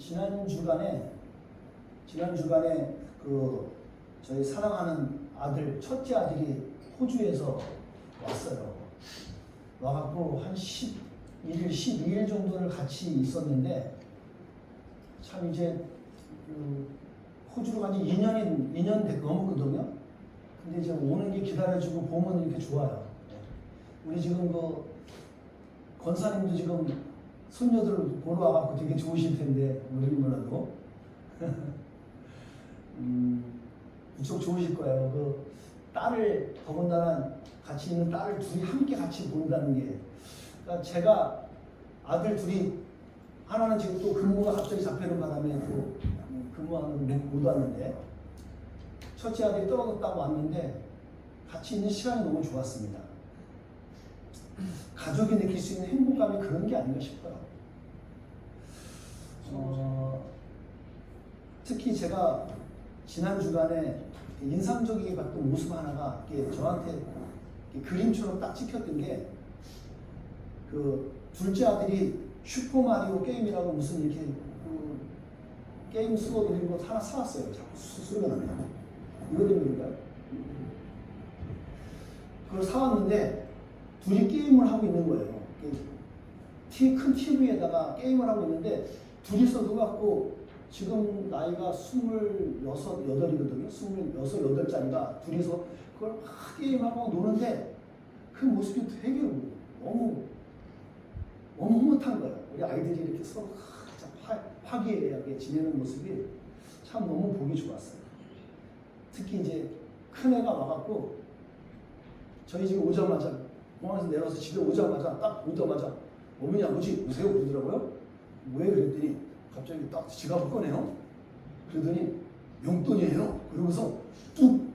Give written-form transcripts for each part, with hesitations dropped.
지난 주간에 저희 사랑하는 아들, 첫째 아들이 호주에서 왔어요. 와갖고 한 11일, 12일 정도를 같이 있었는데, 참 이제 호주로 간 지 2년 넘었거든요. 근데 이제 오는 게 기다려지고 보면 이렇게 좋아요. 우리 지금 권사님도 지금 손녀들 보러 와갖고 되게 좋으실 텐데, 모르긴 몰라도. 무척 좋으실 거예요. 딸을, 더군다나 같이 있는 딸을 둘이 함께 같이 본다는 게. 그러니까 제가 아들 둘이, 하나는 지금 또 근무가 갑자기 잡히는 바람에 또 근무하는 못 왔는데, 첫째 아들이 떨어졌다고 왔는데, 같이 있는 시간이 너무 좋았습니다. 가족이 느낄 수 있는 행복감이 그런 게 아닌가 싶어요. 특히 제가 지난 주간에 인상적이게 봤던 모습 하나가 저한테 그림처럼 딱 찍혔던 게, 둘째 아들이 슈퍼마리오 게임이라고 무슨 이렇게 게임 수업 이런 거 하나 사왔어요. 자꾸 소리가 나네요. 이거든요. 그걸 사왔는데 둘이 게임을 하고 있는 거예요. 큰 TV에다가 게임을 하고 있는데, 둘이서 그거 갖고, 지금 나이가 26, 8이거든요. 26, 8짜리가 둘이서 그걸 막 게임하고 노는데, 그 모습이 되게 너무 흐뭇한 거예요. 우리 아이들이 이렇게 서로 화기애애하게 지내는 모습이 참 너무 보기 좋았어요. 특히 이제 큰 애가 와갖고, 저희 집에 오자마자, 공항에서 내려와서 집에 오자마자, 딱 오자마자, 어머니, 아버지, 오세요? 그러더라고요. 왜? 그랬더니, 갑자기 딱 지갑을 꺼내요. 그러더니, 용돈이에요. 그러면서 뚝,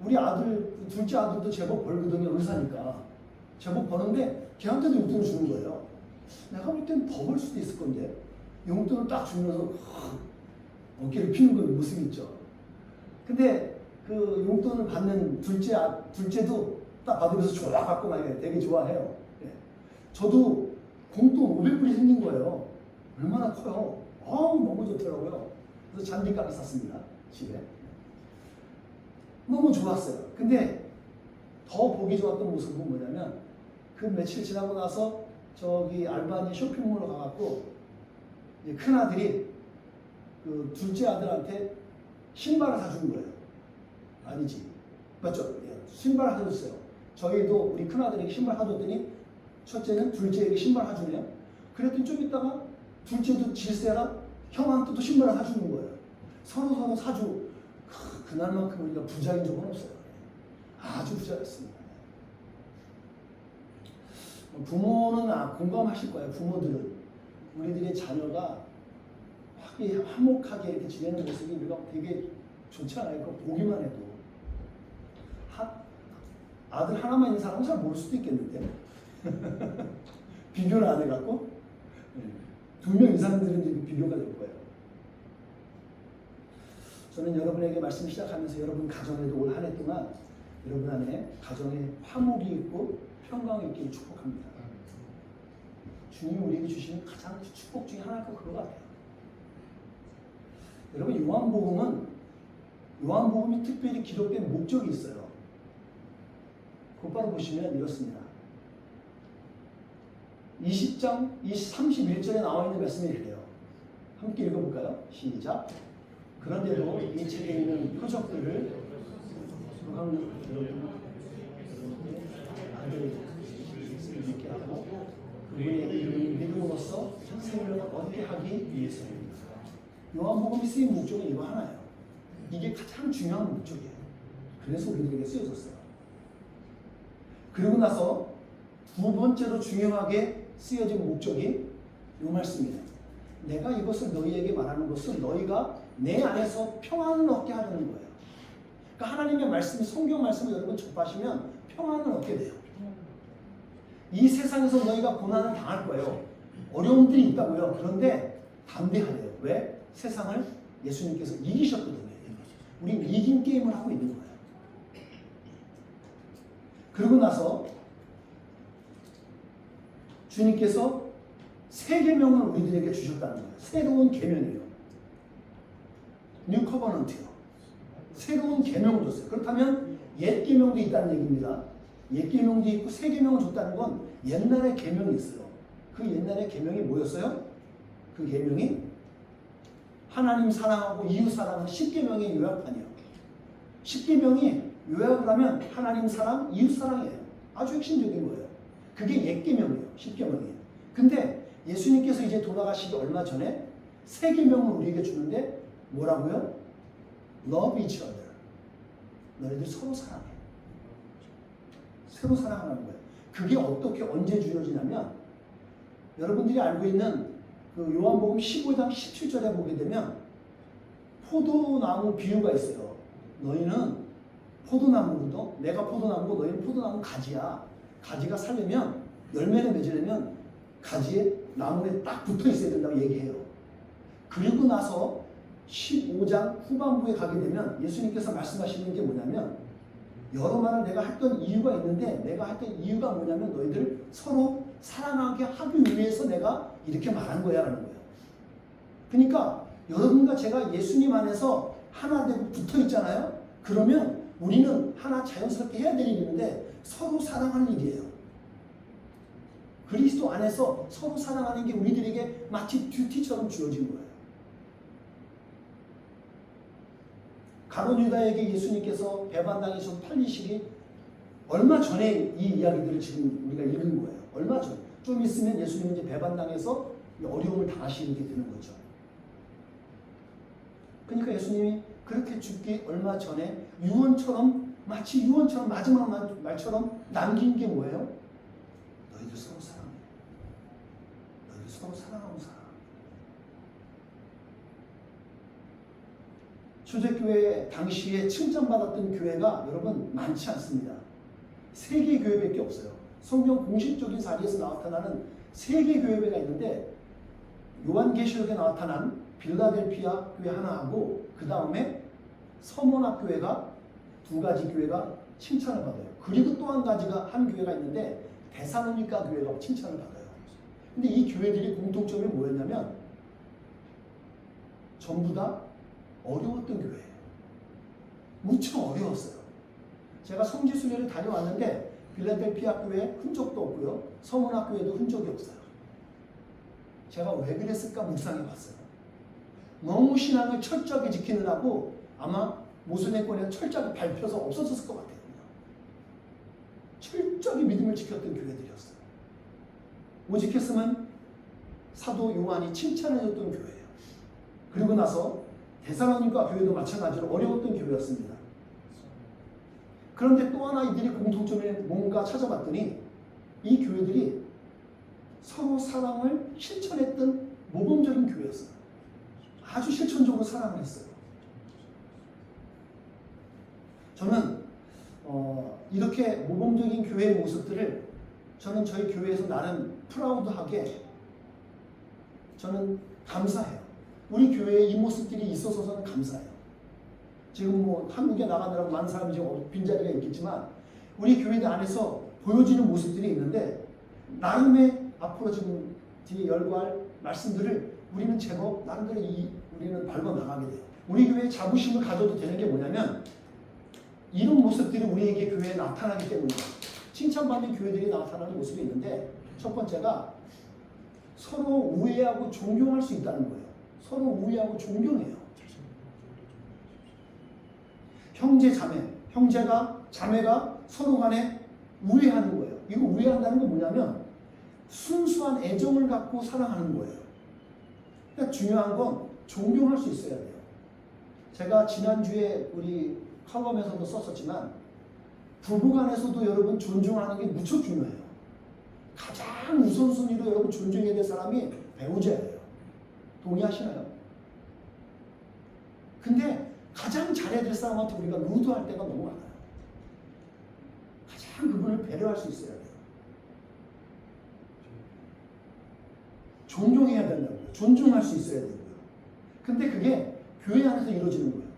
우리 아들, 둘째 아들도 제법 벌거든요. 의사니까. 제법 버는데, 걔한테도 용돈을 주는 거예요. 내가 볼 땐 더 벌 수도 있을 건데, 용돈을 딱 주면서, 어깨를 피는 그 모습이 있죠. 근데, 그 용돈을 받는 둘째도 딱 받으면서 좋아 갖고 나게 되게 좋아해요. 예. 저도 공돈 500불이 생긴 거예요. 얼마나 커요. 너무 좋더라고요. 그래서 잔디값을 샀습니다. 집에. 너무 좋았어요. 근데 더 보기 좋았던 모습은 뭐냐면, 그 며칠 지나고 나서 저기 알바니 쇼핑몰로 가갖고, 이제 큰 아들이 그 둘째 아들한테 신발을 사주는 거예요. 아니지. 맞죠? 예. 신발을 사줬어요. 저희도 우리 큰아들에게 신발 사줬더니, 첫째는 둘째에게 신발 사주네요. 그랬더니 좀 있다가 둘째도 질세라 형한테 또 신발을 사주는 거예요. 서로 사주. 그날만큼 우리가 부자인 적은 없어요. 아주 부자였습니다. 부모는 공감하실 거예요. 부모들은 우리들의 자녀가 화목하게 이렇게 지내는 모습이 우리가 되게 좋잖아요. 그거 보기만 해도. 아들 하나만 있는 사람은 잘 모를 수도 있겠는데. 비교를 안 해갖고 2명 이상들은 비교가 될 거예요. 저는 여러분에게 말씀 시작하면서 여러분 가정에도 올 한 해 동안 여러분 안에 가정에 화목이 있고 평강이 있기를 축복합니다. 주님이 우리에게 주시는 가장 축복 중에 하나가 그거 같아요. 여러분, 요한복음이 특별히 기록된 목적이 있어요. 곧바로 보시면 이렇습니다. 20장 31절에 나와 있는 말씀이 이래요. 함께 읽어볼까요? 시작. 그런데도 이 책에 있는 표적들을 아들이 있게 하고 그분의 이름을 믿음으로써 생명을 얻게 하기 위해서입니다. 요한복음이 쓰인 목적은 이거 하나예요. 이게 가장 중요한 목적이에요. 그래서 우리들에게 쓰여졌어요. 그리고 나서 두 번째로 중요하게 쓰여진 목적이 이 말씀이에요. 내가 이것을 너희에게 말하는 것은 너희가 내 안에서 평안을 얻게 하려는 거예요. 그러니까 하나님의 말씀이, 성경 말씀을 여러분 접하시면 평안을 얻게 돼요. 이 세상에서 너희가 고난을 당할 거예요. 어려움들이 있다고요. 그런데 담대하래요. 왜? 세상을 예수님께서 이기셨거든요. 우린 이긴 게임을 하고 있는 거예요. 그러고 나서 주님께서 새 계명을 우리들에게 주셨다는 거예요. 새로운 계명이에요. 뉴 커버넌트요. 새로운 계명을 줬어요. 그렇다면 옛 계명도 있다는 얘기입니다. 옛 계명도 있고 새 계명을 줬다는 건 옛날에 계명이 있어요. 그 옛날에 계명이 뭐였어요? 그 계명이 하나님 사랑하고 이웃 사랑은 10계명의 요약판이에요. 10계명이 요약을 하면 하나님 사랑, 이웃 사랑이에요. 아주 핵심적인 거예요. 그게 옛 계명이에요. 10계명이에요. 근데 예수님께서 이제 돌아가시기 얼마 전에 새 계명을 우리에게 주는데 뭐라고요? Love each other. 너희들 서로 사랑해. 서로 사랑하는 거예요. 그게 어떻게 언제 주어지냐면 여러분들이 알고 있는 그 요한복음 15장 17절에 보게 되면 포도나무 비유가 있어요. 너희는 포도나무도 내가 포도나무고 너희는 포도나무 가지야. 가지가 살려면 열매를 맺으려면 가지에 나무에 딱 붙어 있어야 된다고 얘기해요. 그리고 나서 15장 후반부에 가게 되면 예수님께서 말씀하시는 게 뭐냐면 여러 말을 내가 했던 이유가 있는데 내가 했던 이유가 뭐냐면 너희들 서로 사랑하게 하기 위해서 내가 이렇게 말한 거야 라는 거예요. 그러니까 여러분과 제가 예수님 안에서 하나 되고 붙어 있잖아요. 그러면 우리는 하나 자연스럽게 해야 될 일이 있는데 서로 사랑하는 일이에요. 그리스도 안에서 서로 사랑하는 게 우리들에게 마치 듀티처럼 주어진 거예요. 가룟 유다에게 예수님께서 배반당해서 팔리시기 얼마 전에 이 이야기들을 지금 우리가 읽은 거예요. 얼마 전. 좀 있으면 예수님은 이제 배반당해서 어려움을 당하시게 되는 거죠. 그러니까 예수님이 그렇게 죽기 얼마 전에 유언처럼 마치 유언처럼 마지막 말처럼 남긴 게 뭐예요? 너희들 서로 사랑해. 너희들 서로 사랑하고 살아. 초대교회 당시에 칭찬받았던 교회가 여러분 많지 않습니다. 3개 교회밖에 없어요. 성경 공식적인 사리에서 나타나는 3개 교회가 있는데 요한계시록에 나타난 빌라델피아 교회 하나하고 그 다음에 서문학 교회가 2가지 교회가 칭찬을 받아요. 그리고 또 한 교회가 있는데 데살로니가 교회가 칭찬을 받아요. 근데 이 교회들이 공통점이 뭐였냐면 전부 다 어려웠던 교회예요. 무척 어려웠어요. 제가 성지순례를 다녀왔는데 빌라델피아 교회 흔적도 없고요. 서문학 교회도 흔적이 없어요. 제가 왜 그랬을까 묵상해 봤어요. 너무 신앙을 철저하게 지키느라고 아마 모순의권에 철저하게 밟혀서 없어졌을 것 같아요. 철저하게 믿음을 지켰던 교회들이었어요. 오직했으면 사도 요한이 칭찬해줬던 교회예요. 그리고 나서 데살로니가 교회도 마찬가지로 어려웠던 교회였습니다. 그런데 또 하나 이들이 공통점이 뭔가 찾아봤더니 이 교회들이 서로 사랑을 실천했던 모범적인 교회였어요. 아주 실천적으로 사랑을 했어요. 저는 이렇게 모범적인 교회의 모습들을 저는 저희 교회에서 나름 프라우드하게 저는 감사해요. 우리 교회에 이 모습들이 있어서 저는 감사해요. 지금 뭐 한국에 나가느라고 많은 사람이 지금 빈자리가 있겠지만 우리 교회들 안에서 보여지는 모습들이 있는데 나름의 앞으로 지금 뒤에 열거할 말씀들을 우리는 제법 나름대로 우리는 밟아 나가게 돼요. 우리 교회에 자부심을 가져도 되는 게 뭐냐면 이런 모습들이 우리에게 교회에 나타나기 때문이에요. 칭찬받는 교회들이 나타나는 모습이 있는데 첫 번째가 서로 우애하고 존경할 수 있다는 거예요. 서로 우애하고 존경해요. 형제 자매, 형제가 자매가 서로 간에 우애하는 거예요. 이거 우애한다는 건 뭐냐면 순수한 애정을 갖고 사랑하는 거예요. 그러니까 중요한 건 존경할 수 있어야 돼요. 제가 지난주에 우리 칼럼에서도 썼었지만 부부간에서도 여러분 존중하는 게 무척 중요해요. 가장 우선순위로 여러분 존중해야 될 사람이 배우자예요. 동의하시나요? 근데 가장 잘해야 될 사람한테 우리가 루드할 때가 너무 많아요. 가장 그분을 배려할 수 있어야 돼요. 존경해야 된다고요. 존중할 수 있어야 되고요. 근데 그게 교회 안에서 이루어지는 거예요.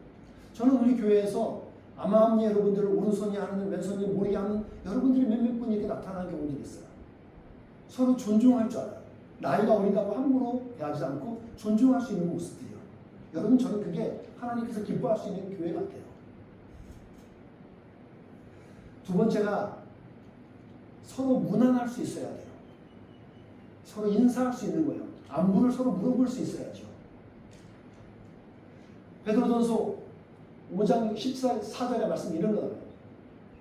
저는 우리 교회에서 아마함리 여러분들을 오른손이 하는 왼손이 모르게 하는 여러분들이 몇몇 분 이렇게 나타나는 경우들이 있어요. 서로 존중할 줄 알아요. 나이가 어리다고 함부로 대하지 않고 존중할 수 있는 모습들이요. 여러분, 저는 그게 하나님께서 기뻐할 수 있는 교회 같아요. 두 번째가 서로 무난할 수 있어야 돼요. 서로 인사할 수 있는 거예요. 안부를 서로 물어볼 수 있어야죠. 베드로전서 5장 14절의 말씀 이런 거예요.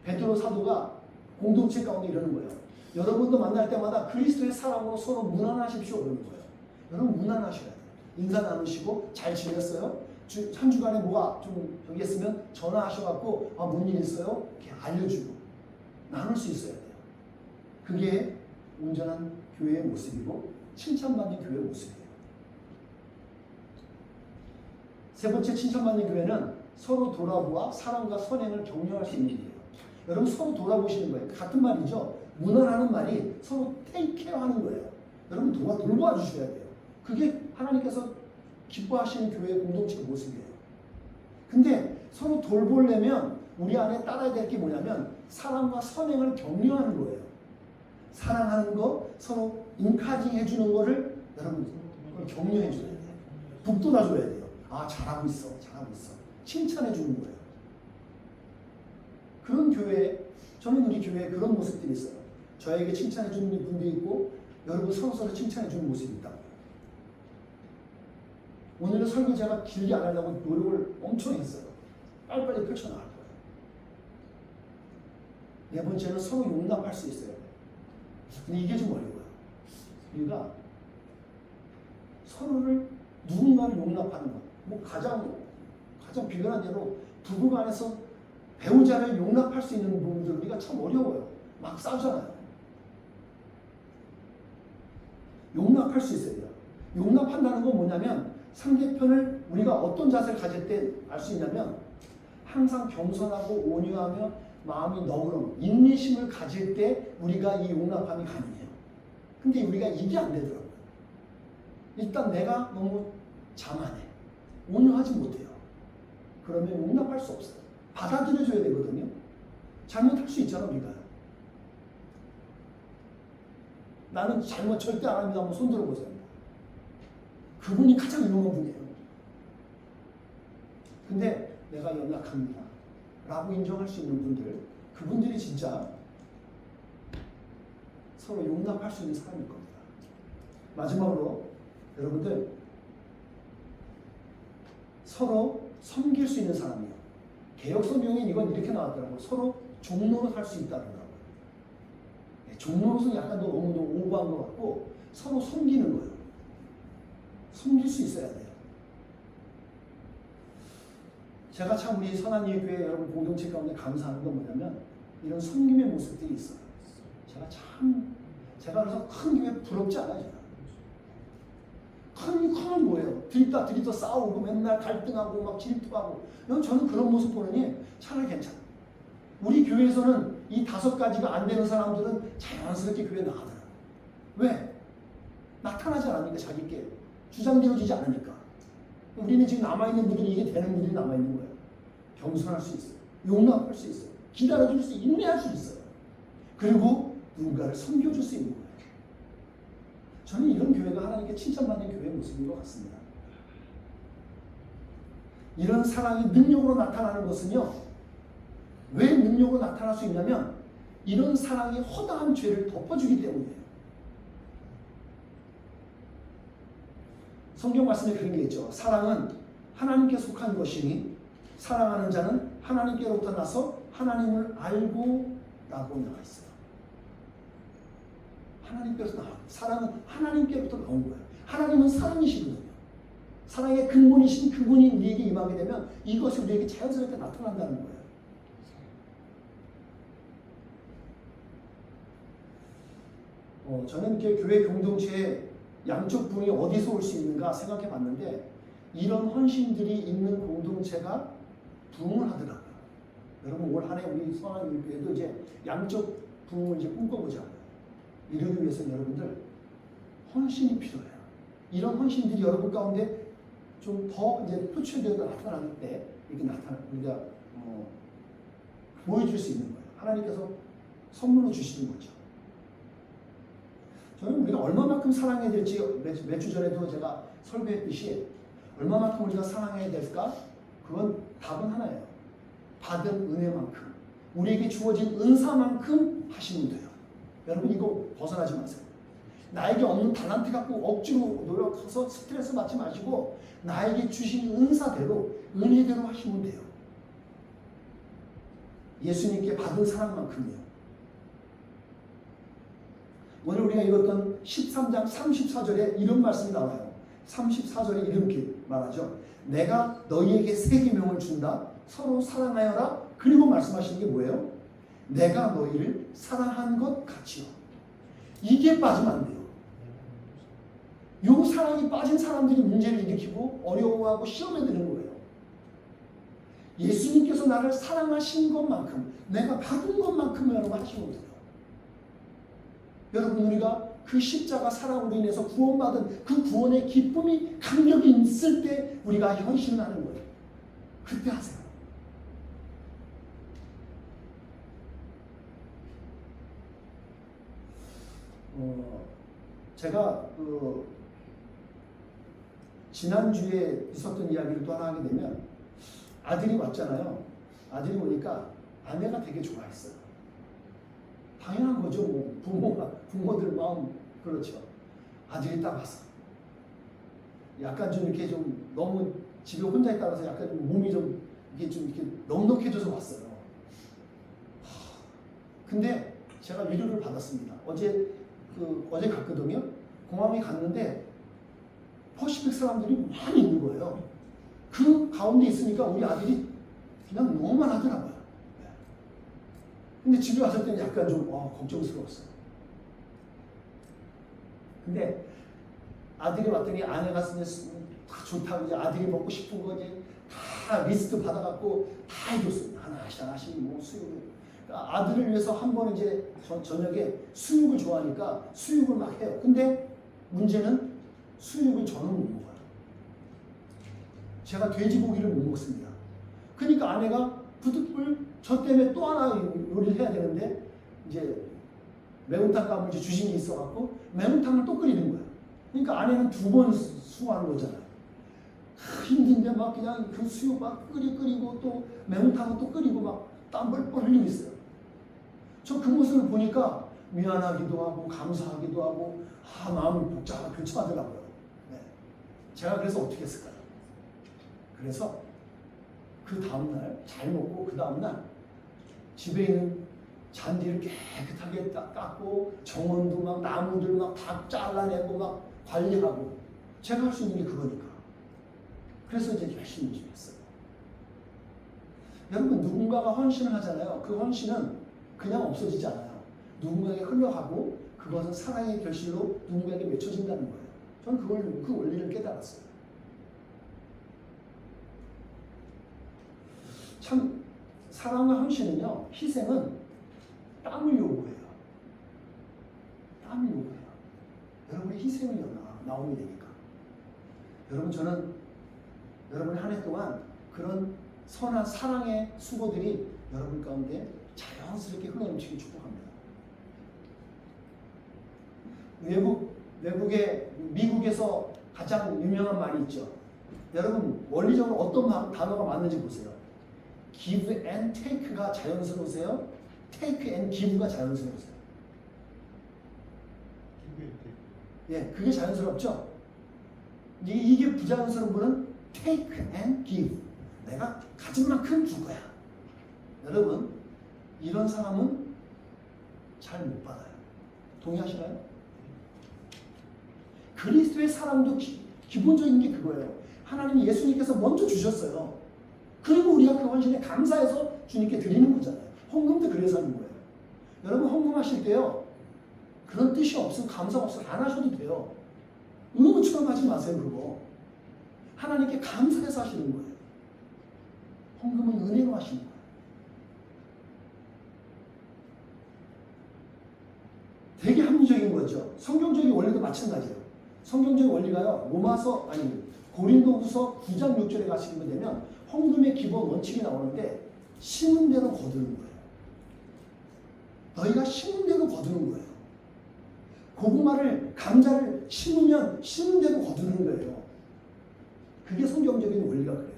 베드로 사도가 공동체 가운데 이러는 거예요. 여러분도 만날 때마다 그리스도의 사랑으로 서로 무난하십시오 그러는 거예요. 여러분 무난하셔야 돼요. 인사 나누시고 잘 지냈어요? 한 주간에 뭐가 좀 여기 있으면 전화하셔갖고 뭔 일 있어요? 이렇게 알려주고 나눌 수 있어야 돼요. 그게 온전한 교회의 모습이고 칭찬받는 교회의 모습이에요. 세 번째 칭찬받는 교회는 서로 돌아보아 사랑과 선행을 격려할 수 있는 일이에요. 여러분 서로 돌아보시는 거예요. 같은 말이죠. 무난하는 말이 서로 테이크케어하는 거예요. 여러분 돌봐 주셔야 돼요. 그게 하나님께서 기뻐하시는 교회의 공동체 모습이에요. 근데 서로 돌보려면 우리 안에 따라야 될 게 뭐냐면 사랑과 선행을 격려하는 거예요. 사랑하는 거, 서로 인카징 해주는 거를 여러분 그걸 격려해 줘야 돼요. 북돋아 줘야 돼요. 잘하고 있어, 잘하고 있어. 칭찬해 주는 거예요. 그런 교회, 저는 우리 교회에 그런 모습들이 있어요. 저에게 칭찬해 주는 분도 있고 여러분 서로 칭찬해 주는 모습이 있다. 오늘은 설교 제가 길게 안 하려고 노력을 엄청 했어요. 빨리빨리 펼쳐나갈 거예요. 네 번째는 서로 용납할 수 있어요. 근데 이게 좀 어려워요. 우리가 서로를 누군가를 용납하는 것. 뭐 가장 비근한 예로 부부간에서 배우자를 용납할 수 있는 부분들 우리가 참 어려워요. 막 싸우잖아요. 용납할 수 있어야 돼요. 용납한다는 건 뭐냐면 상대편을 우리가 어떤 자세를 가질 때 알 수 있냐면 항상 겸손하고 온유하며 마음이 너그러움, 인내심을 가질 때 우리가 이 용납함이 가능해요. 근데 우리가 이게 안 되더라고요. 일단 내가 너무 자만해. 온유하지 못해요. 그러면 용납할 수 없어요. 받아들여줘야 되거든요. 잘못할 수 있잖아 우리가. 나는 잘못 절대 안 합니다. 한번 손 들어보세요. 그분이 가장 유명한 분이에요. 근데 내가 연약합니다 라고 인정할 수 있는 분들, 그분들이 진짜 서로 용납할 수 있는 사람일 겁니다. 마지막으로 여러분들 서로 섬길 수 있는 사람이에요. 개혁성경에 이건 이렇게 나왔더라고요. 서로 종로로 살 수 있다더라고요. 종로로서는 약간 너무 오버한 것 같고 서로 섬기는 거예요. 섬길 수 있어야 돼요. 제가 참 우리 선한이의 교회 여러분 공동체 가운데 감사하는 건 뭐냐면 이런 섬김의 모습들이 있어요. 제가 그래서 큰 교회 부럽지 않아요. 큰 뭐예요? 드립다 싸우고 맨날 갈등하고 막 질투하고 저는 그런 모습 보느니 차라리 괜찮아. 우리 교회에서는 이 5가지가 안 되는 사람들은 자연스럽게 교회에 나가더라고요. 왜? 나타나지 않으니까 자기께 주장되어지지 않으니까. 우리는 지금 남아있는 분들이 이게 되는 분들이 남아있는 거예요. 겸손할 수 있어요. 용납할 수 있어요. 기다려줄 수 있어요. 인내할 수 있어요. 그리고 누군가를 섬겨줄 수 있는 거예요. 저는 이런 교회가 하나님께 칭찬받는 교회의 모습인 것 같습니다. 이런 사랑이 능력으로 나타나는 것은요. 왜 능력으로 나타날 수 있냐면 이런 사랑이 허다한 죄를 덮어주기 때문이에요. 성경 말씀에 그런 게 있죠. 사랑은 하나님께 속한 것이니 사랑하는 자는 하나님께로부터 나서 하나님을 알고 라고 나와 있어요. 하나님께로서 나와. 사랑은 하나님께로부터 나온 거예요. 하나님은 사랑이시거든요. 사랑의 근본이신 그분이 우리에게 임하게 되면 이것이 우리에게 자연스럽게 나타난다는 거예요. 저는 이렇게 교회 공동체에 양쪽 부흥이 어디서 올 수 있는가 생각해 봤는데 이런 헌신들이 있는 공동체가 부흥을 하더라고요. 여러분 올 한해 우리 선한교회도 이제 양쪽 부흥을 이제 꿈꿔보자고요. 이러기 위해서는 여러분들 헌신이 필요해요. 이런 헌신들이 여러분 가운데 좀 더 이제 표출되어 나타날 때 이렇게 우리가 보여줄 수 있는 거예요. 하나님께서 선물로 주시는 거죠. 저는 우리가 얼마만큼 사랑해야 될지 몇 주 전에도 제가 설교했듯이 얼마만큼 우리가 사랑해야 될까? 그건 답은 하나예요. 받은 은혜만큼, 우리에게 주어진 은사만큼 하시면 돼요. 여러분 이거 벗어나지 마세요. 나에게 없는 달란트 갖고 억지로 노력해서 스트레스 받지 마시고 나에게 주신 은사대로 은혜대로 하시면 돼요. 예수님께 받은 사랑만큼이요. 오늘 우리가 읽었던 13장 34절에 이런 말씀이 나와요. 34절에 이렇게 말하죠. 내가 너희에게 새 계명을 준다. 서로 사랑하여라. 그리고 말씀하시는 게 뭐예요? 내가 너희를 사랑한 것 같이요. 이게 빠지면 안 돼요. 요 사랑이 빠진 사람들이 문제를 일으키고 어려워하고 시험에 드는 거예요. 예수님께서 나를 사랑하신 것만큼 내가 받은 것만큼 여러분 하시면 돼요. 여러분 우리가 그 십자가 사랑으로 인해서 구원받은 그 구원의 기쁨이 감격이 있을 때 우리가 현신을 하는 거예요. 그때 하세요. 제가 지난주에 있었던 이야기를 또 하나 하게 되면 아들이 왔잖아요. 아들이 오니까 아내가 되게 좋아했어요. 당연한 거죠. 뭐 부모들 마음 그렇죠. 아들이 딱 왔어. 약간 좀 이렇게 좀 너무 집에 혼자 있다가서 약간 좀 몸이 좀 이렇게 넉넉해져서 왔어요. 근데 제가 위로를 받았습니다. 어제 갔거든요. 공항에 갔는데 퍼시픽 사람들이 많이 있는 거예요. 그 가운데 있으니까 우리 아들이 그냥 너무만 하더라고요. 근데 집에 왔을 때는 약간 좀 걱정스러웠어요. 근데 아들이 왔더니 아내가 쓰는 다 좋다고 이제 아들이 먹고 싶은 거지 다 리스트 받아갖고 다 해줬어요. 하나씩 뭐 수육을. 그러니까 아들을 위해서 한 번 이제 저녁에 수육을 좋아하니까 수육을 막 해요. 근데 문제는 수육을 저는 못 먹어요. 제가 돼지고기를 못 먹습니다. 그러니까 아내가 부득불 저 때문에 또 하나 요리를 해야 되는데 이제 매운탕 값을 주신 게 있어갖고 매운탕을 또 끓이는 거야. 그러니까 아내는 2번 수고하는 거잖아요. 힘든데 막 그냥 그 수육 막 끓이고 또 매운탕을 또 끓이고 막 땀 뻘뻘 흘리고 있어요. 저 그 모습을 보니까 미안하기도 하고 감사하기도 하고 마음이 복잡하고 교차하더라고요. 네. 제가 그래서 어떻게 했을까요? 그래서 그 다음날 잘 먹고 그 다음날 집에 있는 잔디를 깨끗하게 닦고 정원도 막 나무들 막 다 잘라내고 막 관리하고 제가 할 수 있는 게 그거니까. 그래서 이제 열심히 좀 했어요. 여러분 누군가가 헌신을 하잖아요. 그 헌신은 그냥 없어지지 않아요. 누군가에게 흘러가고 그것은 사랑의 결실로 누군가에게 맺혀진다는 거예요. 저는 그 원리를 깨달았어요. 참 사랑과 헌신은요, 희생은 땀을 요구해요. 땀을 요구해요. 여러분의 희생이 나오게 되니까. 여러분 저는 여러분의 한 해 동안 그런 선한 사랑의 수고들이 여러분 가운데 자연스럽게 흘러넘치기 축복합니다. 미국에서 가장 유명한 말이 있죠. 여러분 원리적으로 어떤 단어가 맞는지 보세요. give and take가 자연스러우세요? take and give가 자연스러우세요? 예, 그게 자연스럽죠? 이게 부자연스러운 분은 take and give. 내가 가진 만큼 줄 거야. 여러분, 이런 사람은 잘 못 받아요. 동의하시나요? 그리스도의 사랑도 기본적인 게 그거예요. 하나님 예수님께서 먼저 주셨어요. 그리고 우리가 그 헌신에 감사해서 주님께 드리는 거잖아요. 헌금도 그래서 하는 거예요. 여러분 헌금하실 때요. 그런 뜻이 없으면 감사가 없으면 안 하셔도 돼요. 의무처럼 하지 마세요. 그거. 하나님께 감사해서 하시는 거예요. 헌금은 은혜로 하시는 거예요. 되게 합리적인 거죠. 성경적인 원리도 마찬가지예요. 성경적인 원리가요. 고린도후서 9장 6절에 가시면 되면 헌금의 기본 원칙이 나오는데 심은 대로 거두는 거예요. 너희가 심은 대로 거두는 거예요. 고구마를 감자를 심으면 심은 대로 거두는 거예요. 그게 성경적인 원리가 그래요.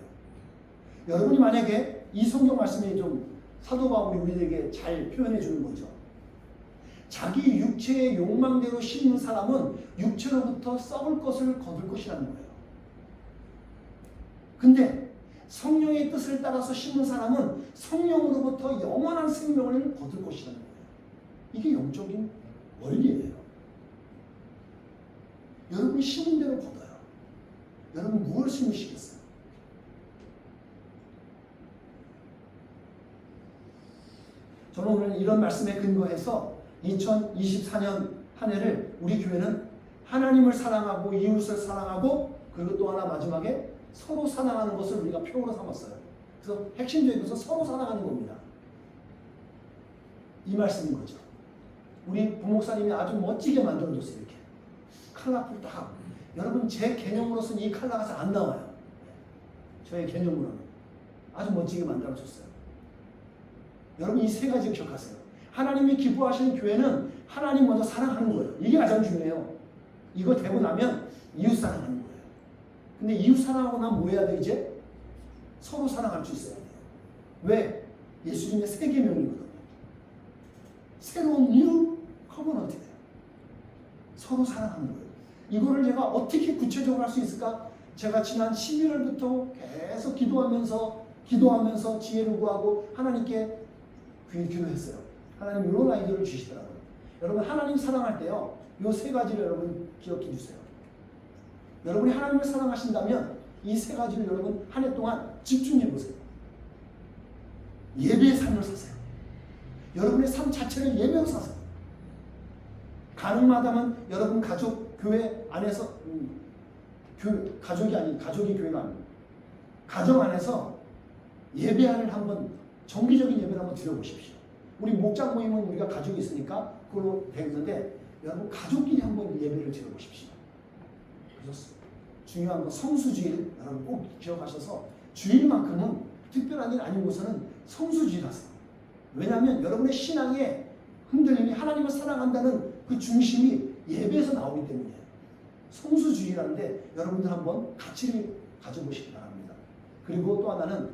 여러분이 만약에 이 성경 말씀이 좀 사도 바울이 우리에게 잘 표현해 주는 거죠. 자기 육체의 욕망대로 심는 사람은 육체로부터 썩을 것을 거둘 것이라는 거예요. 근데 성령의 뜻을 따라서 심는 사람은 성령으로부터 영원한 생명을 거둘 것이라는 거예요. 이게 영적인 원리예요. 여러분이 심은 대로 거둬요. 여러분 무엇을 심으시겠어요? 저는 오늘 이런 말씀에 근거해서 2024년 한 해를 우리 교회는 하나님을 사랑하고 이웃을 사랑하고 그리고 또 하나 마지막에 서로 사랑하는 것을 우리가 표어로 삼았어요. 그래서 핵심적인 것은 서로 사랑하는 겁니다. 이 말씀인 거죠. 우리 부목사님이 아주 멋지게 만들어줬어요. 이렇게 칼라풀 딱. 여러분 제 개념으로서는 이 칼라가 잘 안 나와요. 저의 개념으로는 아주 멋지게 만들어줬어요. 여러분 이 세 가지 기억하세요. 하나님이 기뻐하시는 교회는 하나님 먼저 사랑하는 거예요. 이게 가장 중요해요. 이거 되고 나면 이웃 사랑하는 거예요. 근데 이웃 사랑하고 나면 뭐 해야 돼 이제? 서로 사랑할 수 있어야 돼요. 왜? 예수님의 세 계명이거든요. 새로운 뉴 커버넌트예요. 서로 사랑하는 거예요. 이거를 제가 어떻게 구체적으로 할 수 있을까? 제가 지난 11월부터 계속 기도하면서 지혜를 구하고 하나님께 기도했어요. 하나님 이런 아이디어를 주시더라고요. 여러분 하나님 사랑할 때요. 이 세 가지를 여러분 기억해 주세요. 여러분이 하나님을 사랑하신다면 이 세 가지를 여러분 한 해 동안 집중해 보세요. 예배의 삶을 사세요. 여러분의 삶 자체를 예배로 사세요. 가능하다면 여러분 가족, 교회 안에서 가족이 교회가 아닙니다. 가정 안에서 예배를 한번 정기적인 예배를 한번 드려보십시오. 우리 목장 모임은 우리가 가족이 있으니까 그걸로 되는데 여러분 가족끼리 한번 예배를 드려보십시오. 그래서 중요한 건 성수주일 여러분 꼭 기억하셔서 주일만큼은 특별한 일 아닌 곳에는 성수주일 하세요. 왜냐하면 여러분의 신앙의 흔들림이 하나님을 사랑한다는 그 중심이 예배에서 나오기 때문이에요. 성수주의라는데 여러분들 한번 가치를 가져보시기 바랍니다. 그리고 또 하나는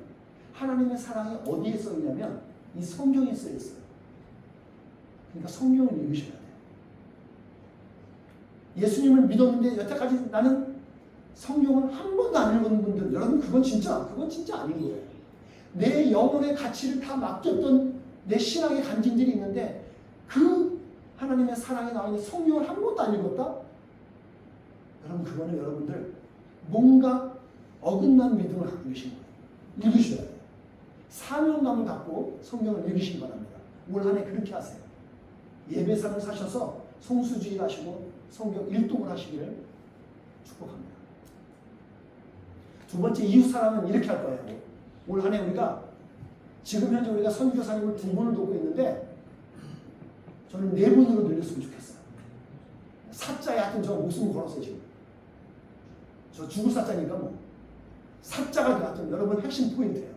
하나님의 사랑이 어디에 써 있냐면 이 성경에 써 있어요. 그러니까 성경을 읽으셔야 돼요. 예수님을 믿었는데 여태까지 나는 성경을 한 번도 안 읽은 분들 여러분 그건 진짜 아닌 거예요. 내 영혼의 가치를 다 맡겼던 내 신앙의 간증들이 있는데 그 하나님의 사랑이 나와 있는 성경을 한 번도 안 읽었다? 여러분 그거는 여러분들 뭔가 어긋난 믿음을 갖고 계신 거예요. 읽으셔야 돼요. 사명감을 갖고 성경을 읽으시기 바랍니다. 올 한 해 그렇게 하세요. 예배상을 사셔서 성수주의 하시고 성경 일독을 하시기를 축복합니다. 두 번째 이웃 사랑은 이렇게 할 거예요. 올 한 해 우리가 지금 현재 우리가 선교사님을 2분을 돕고 있는데 저는 4분으로 늘렸으면 좋겠어요. 사자에 하여튼 저 목숨 걸었어요 지금. 저 죽을 사자니까 뭐. 사자가 하여튼 여러분 핵심 포인트예요.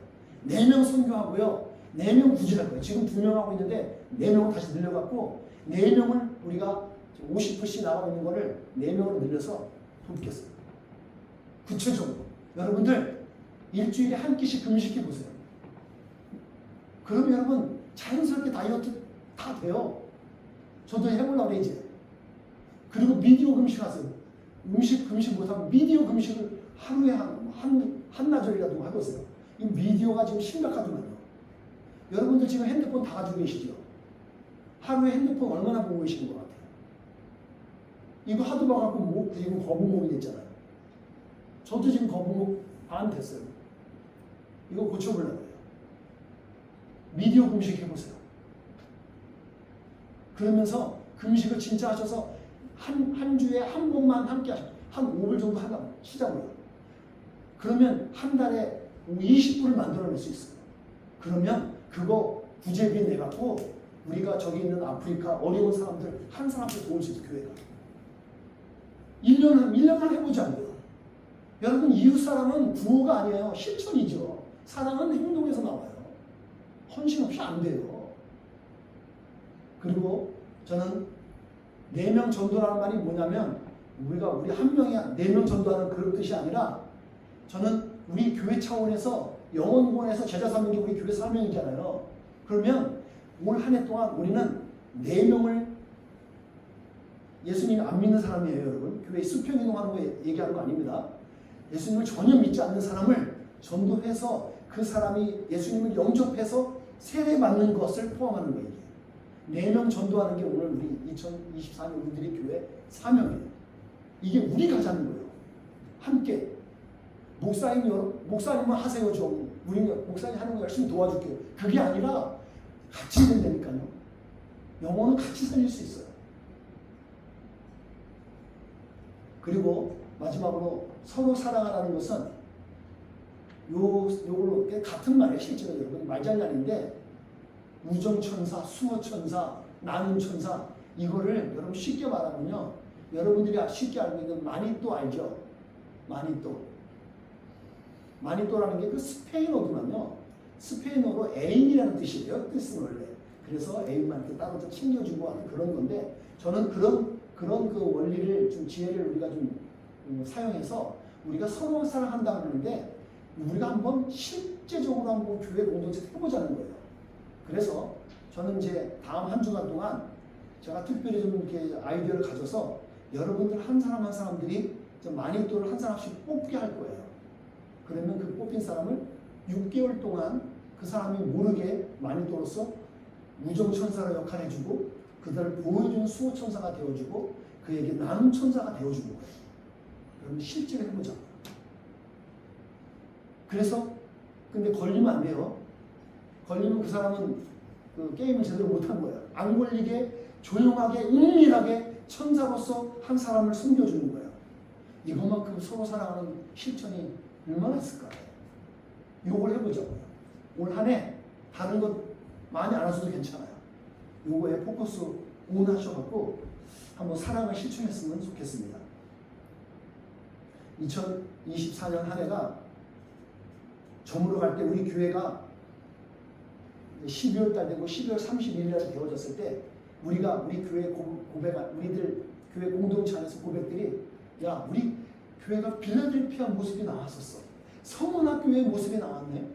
4명 선교하고요. 4명 구질할 거예요. 지금 2명 하고 있는데 4명을 다시 늘려갖고 4명을 우리가 50%씩 나가고 있는 거를 4명으로 늘려서 돕겠어요. 구체적으로. 여러분들 일주일에 한 끼씩 금식해 보세요. 그러면 여러분 자연스럽게 다이어트 다 돼요. 저도 해보려고 그래 이제. 그리고 미디어 금식하세요. 금식 못하면 미디어 금식을 하루에 한나절이라도 해보세요. 이 미디어가 지금 심각하더만요. 여러분들 지금 핸드폰 다 가지고 계시죠? 하루에 핸드폰 얼마나 보고 계시는 것 같아요? 이거 하도 봐갖고 지금 거북목이 됐잖아요. 저도 지금 거북목 반 됐어요. 이거 고쳐보려고 해요. 미디어 금식 해보세요. 그러면서 금식을 진짜 하셔서 한 주에 한 번만 함께 하시고 한 5일 정도 하다 시작을 해요. 그러면 한 달에 20불을 만들어낼 수 있어요. 그러면 그거 구제비 내갖고 우리가 저기 있는 아프리카 어려운 사람들 한 사람씩 도울 수 있어요. 교회가. 1년만 해보자고요. 여러분 이웃사랑은 구호가 아니에요. 실천이죠. 사랑은 행동에서 나와요. 헌신 없이 안 돼요. 그리고 저는 4명 전도라는 말이 뭐냐면 우리 한 명이 4명 전도하는 그런 뜻이 아니라 저는 우리 교회 차원에서 영원권에서 제자 삼는 게 우리 교회 사명이잖아요. 그러면 올 한 해 동안 우리는 4명을 예수님 안 믿는 사람이에요, 여러분. 교회 수평이동하는 거 얘기하는 거 아닙니다. 예수님을 전혀 믿지 않는 사람을 전도해서 그 사람이 예수님을 영접해서 세례받는 것을 포함하는 거예요. 4명 전도하는 게 오늘 우리 2024년 우리들의 교회 사명이에요. 이게 우리가 하자는 거예요. 함께. 목사님은 하세요 좀. 우리는 목사님 하는 거 열심히 도와줄게요. 그게 아니라 같이 된다니까요. 영혼은 같이 살릴 수 있어요. 그리고 마지막으로 서로 사랑하라는 것은 요걸로 같은 말이에요. 실제로 여러분 말장난인데 우정천사, 수호천사, 나눔천사 이거를 여러분 쉽게 말하면요. 여러분들이 쉽게 알고 있는 마니또 알죠? 마니또라는 게 그 스페인어구만요. 스페인어로 애인이라는 뜻이에요. 뜻은 원래. 그래서 애인한테 따로 챙겨주고 하는 그런 건데 저는 그런 그 원리를 좀 지혜를 우리가 좀 사용해서 우리가 서로 사랑한다고 하는데 우리가 한번 실제적으로 한번 교회 공동체 해보자는 거예요. 그래서 저는 이제 다음 한 주간 동안 제가 특별히 좀 이렇게 아이디어를 가져서 여러분들 한 사람 한 사람들이 좀 마니또를 한 사람씩 뽑게 할 거예요. 그러면 그 뽑힌 사람을 6개월 동안 그 사람이 모르게 마니또로서 우정천사로 역할을 해주고 그들을 보여주는 수호천사가 되어주고 그에게 나눔천사가 되어주는 거예요. 그러면 실제로 해보자. 그래서 근데 걸리면 안 돼요. 걸리면 그 사람은 그 게임을 제대로 못한 거예요. 안 걸리게 조용하게 은밀하게 천사로서 한 사람을 숨겨주는 거예요. 이것만큼 서로 사랑하는 실천이 얼마나 있을까요? 요걸 해보자고요. 올 한 해 다른 것 많이 안 하셔도 괜찮아요. 요거에 포커스 온 하셔갖고 한번 사랑을 실천했으면 좋겠습니다. 2024년 한 해가 저물어 갈 때 우리 교회가 12월 달 되고 12월 31일 날 되어졌을 때 우리가 우리 교회 우리들 교회 공동체 안에서 고백들이 야 우리 교회가 빌라델피아 모습이 나왔었어. 성원학교의 모습이 나왔네.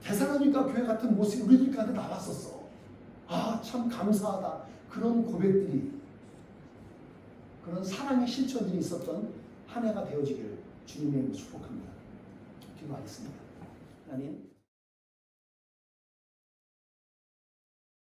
데살로니가 교회 같은 모습이 우리들 가운데 나왔었어. 아 참 감사하다. 그런 고백들이 그런 사랑의 실천들이 있었던 한 해가 되어지기를 주님의 이름으로 축복합니다. 기도하겠습니다. 하나님